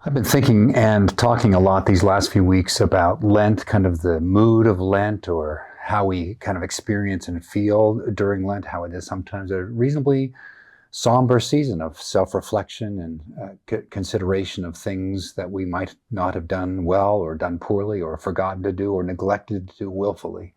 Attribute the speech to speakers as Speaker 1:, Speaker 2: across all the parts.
Speaker 1: I've been thinking and talking a lot these last few weeks about Lent, kind of the mood of Lent, or how we kind of experience and feel during Lent, how it is sometimes a reasonably somber season of self-reflection and consideration of things that we might not have done well or done poorly or forgotten to do or neglected to do willfully.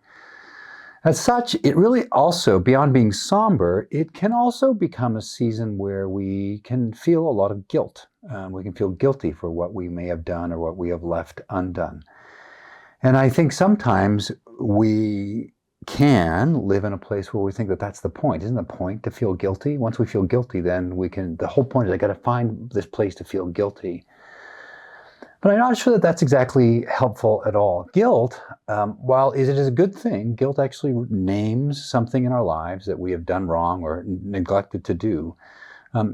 Speaker 1: As such, it really also, beyond being somber, it can also become a season where we can feel a lot of guilt. We can feel guilty for what we may have done or what we have left undone. And I think sometimes we can live in a place where we think that that's the point. Isn't the point to feel guilty? Once we feel guilty, then the whole point is I got to find this place to feel guilty. But I'm not sure that that's exactly helpful at all. Guilt, while it is a good thing, guilt actually names something in our lives that we have done wrong or neglected to do.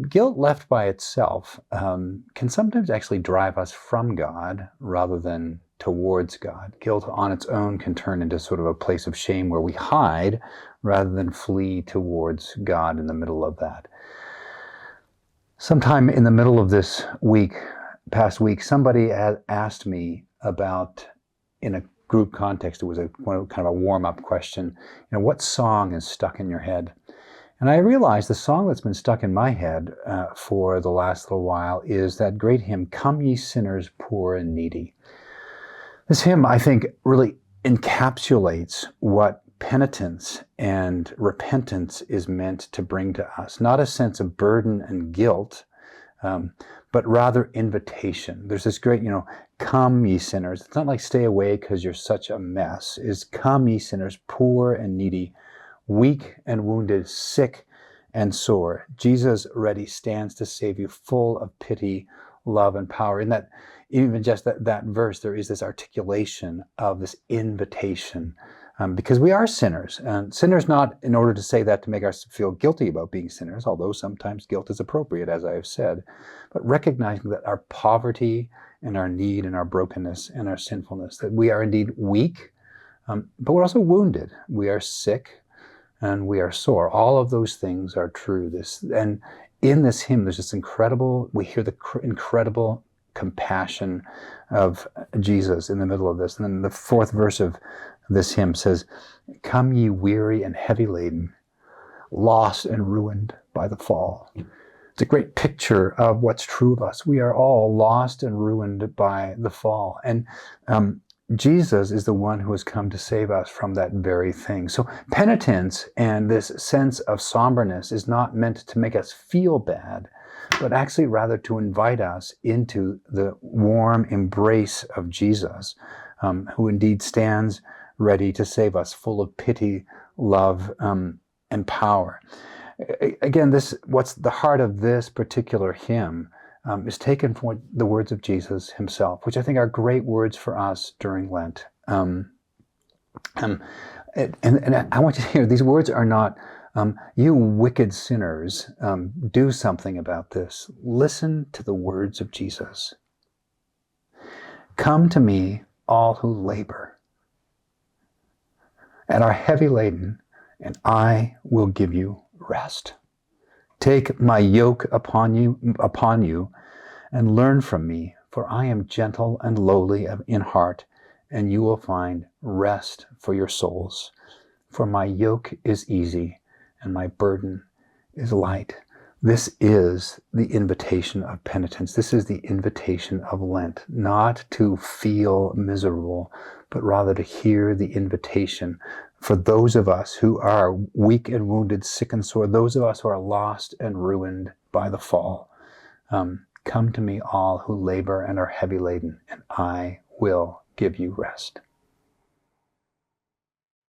Speaker 1: Guilt left by itself can sometimes actually drive us from God rather than towards God. Guilt on its own can turn into sort of a place of shame where we hide rather than flee towards God in the middle of that. Sometime in the middle of this past week, somebody had asked me about, in a group context, it was kind of a warm-up question, what song is stuck in your head? And I realized the song that's been stuck in my head for the last little while is that great hymn, "Come Ye Sinners, Poor and Needy." This hymn, I think, really encapsulates what penitence and repentance is meant to bring to us. Not a sense of burden and guilt, but rather invitation. There's this great, come ye sinners. It's not like stay away because you're such a mess. It's come ye sinners, poor and needy, weak and wounded, sick and sore. Jesus ready stands to save you, full of pity, love, and power. In that, even just that verse, there is this articulation of this invitation. Because we are sinners. And sinners not in order to say that to make us feel guilty about being sinners, although sometimes guilt is appropriate, as I have said, but recognizing that our poverty and our need and our brokenness and our sinfulness, that we are indeed weak, but we're also wounded. We are sick and we are sore. All of those things are true. And in this hymn, there's this we hear the incredible compassion of Jesus in the middle of this. And then the fourth verse of this hymn says, "Come ye weary and heavy laden, lost and ruined by the fall." It's a great picture of what's true of us. We are all lost and ruined by the fall. And Jesus is the one who has come to save us from that very thing. So penitence and this sense of somberness is not meant to make us feel bad, but actually rather to invite us into the warm embrace of Jesus, who indeed stands ready to save us, full of pity, love, and power. Again, what's the heart of this particular hymn is taken from the words of Jesus himself, which I think are great words for us during Lent. And I want you to hear, these words are not, you wicked sinners, do something about this. Listen to the words of Jesus. "Come to me, all who labor and are heavy laden, and I will give you rest. Take my yoke upon you, and learn from me, for I am gentle and lowly in heart, and you will find rest for your souls. For my yoke is easy, and my burden is light." This is the invitation of penitence. This is the invitation of Lent, not to feel miserable, but rather to hear the invitation for those of us who are weak and wounded, sick and sore, those of us who are lost and ruined by the fall. Come to me, all who labor and are heavy laden, and I will give you rest.